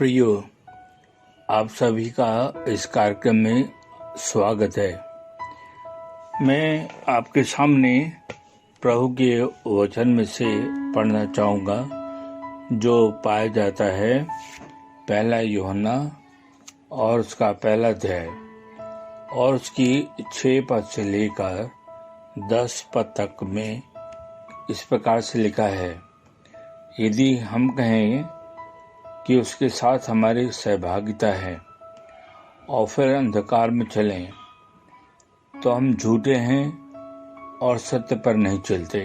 प्रियो, आप सभी का इस कार्यक्रम में स्वागत है। मैं आपके सामने प्रभु के वचन में से पढ़ना चाहूँगा जो पाया जाता है पहला यूहन्ना और उसका पहला अध्याय और उसकी 6 पद से लेकर 10 पद तक में इस प्रकार से लिखा है। यदि हम कहें कि उसके साथ हमारी सहभागिता है और फिर अंधकार में चलें तो हम झूठे हैं और सत्य पर नहीं चलते।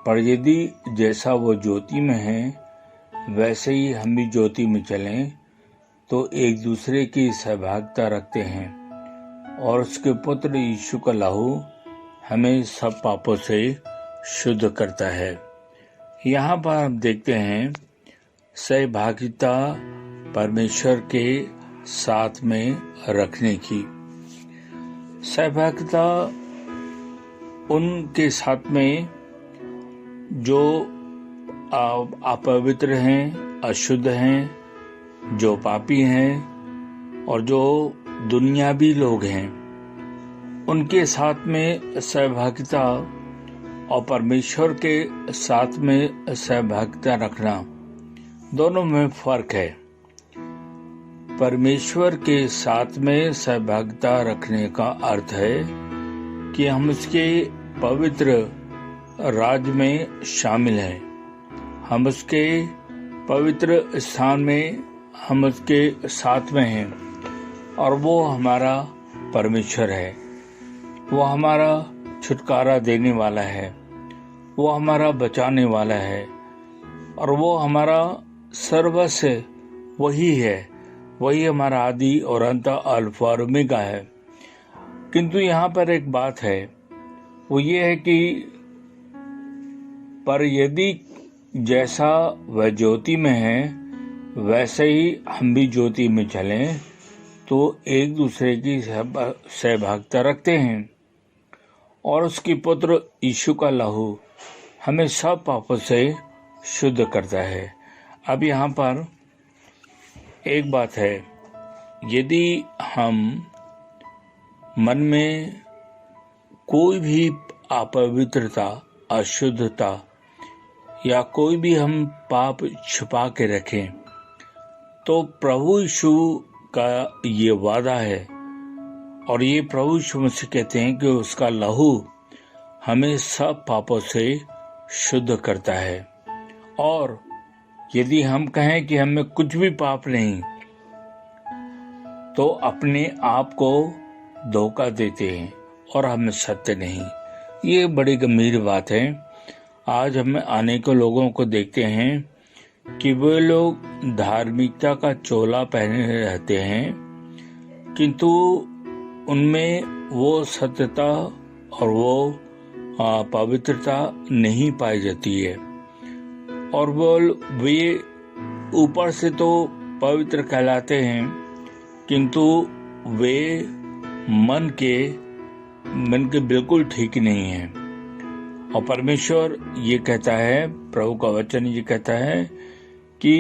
पर यदि जैसा वो ज्योति में है वैसे ही हम भी ज्योति में चलें तो एक दूसरे की सहभागिता रखते हैं और उसके पुत्र यीशु का लहू हमें सब पापों से शुद्ध करता है। यहाँ पर हम देखते हैं सहभागिता परमेश्वर के साथ में रखने की। सहभागिता उनके साथ में जो अपवित्र हैं, अशुद्ध हैं, जो पापी हैं और जो दुनियावी लोग हैं, उनके साथ में सहभागिता और परमेश्वर के साथ में सहभागिता रखना, दोनों में फर्क है। परमेश्वर के साथ में सहभागिता रखने का अर्थ है कि हम उसके पवित्र राज में शामिल हैं, हम उसके पवित्र स्थान में हम उसके साथ में हैं और वो हमारा परमेश्वर है। वो हमारा छुटकारा देने वाला है, वो हमारा बचाने वाला है और वो हमारा सर्वस्व वही है, वही हमारा आदि और अंत अल्फा और ओमेगा है। किंतु यहाँ पर एक बात है, वो ये है कि पर यदि जैसा वह ज्योति में है वैसे ही हम भी ज्योति में चलें तो एक दूसरे की सहभागिता रखते हैं और उसके पुत्र यीशु का लहू हमें सब पापों से शुद्ध करता है। अब यहाँ पर एक बात है, यदि हम मन में कोई भी अपवित्रता, अशुद्धता या कोई भी हम पाप छुपा के रखें तो प्रभु यीशु का ये वादा है और ये प्रभु यीशु मसीह कहते हैं कि उसका लहू हमें सब पापों से शुद्ध करता है। और यदि हम कहें कि हमें कुछ भी पाप नहीं तो अपने आप को धोखा देते हैं और हमें सत्य नहीं। ये बड़ी गंभीर बात है। आज हम अनेकों लोगों को देखते हैं कि वे लोग धार्मिकता का चोला पहने रहते हैं किंतु उनमें वो सत्यता और वो पवित्रता नहीं पाई जाती है और वे ऊपर से तो पवित्र कहलाते हैं किंतु वे मन के बिल्कुल ठीक नहीं हैं। और परमेश्वर ये कहता है, प्रभु का वचन ये कहता है कि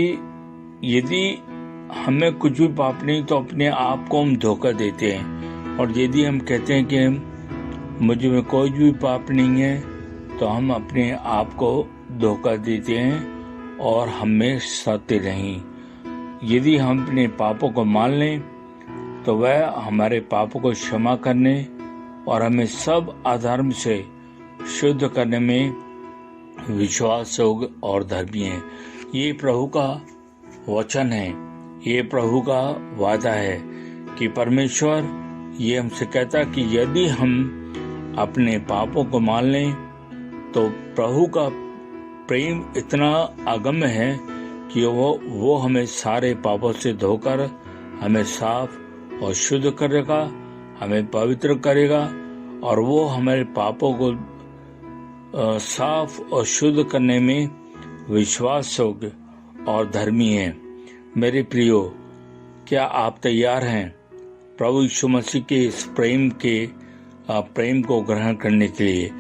यदि हमें कुछ भी पाप नहीं तो अपने आप को हम धोखा देते हैं और यदि हम कहते हैं कि मुझ में कोई भी पाप नहीं है तो हम अपने आप को धोखा देते हैं और हमें सत्य नहीं। यदि हम अपने पापों को मान लें तो वह हमारे पापों को क्षमा करने और हमें सब अधर्म से शुद्ध करने में विश्वास योग्य और धर्मी है। ये प्रभु का वचन है, ये प्रभु का वादा है कि परमेश्वर ये हमसे कहता कि यदि हम अपने पापों को मान लें तो प्रभु का प्रेम इतना अगम्य है कि वो हमें सारे पापों से धोकर हमें साफ और शुद्ध करेगा, हमें पवित्र करेगा और वो हमारे पापों को साफ और शुद्ध करने में विश्वास योग्य और धर्मी है। मेरे प्रियो, क्या आप तैयार हैं प्रभु यीशु मसीह के इस प्रेम को ग्रहण करने के लिए?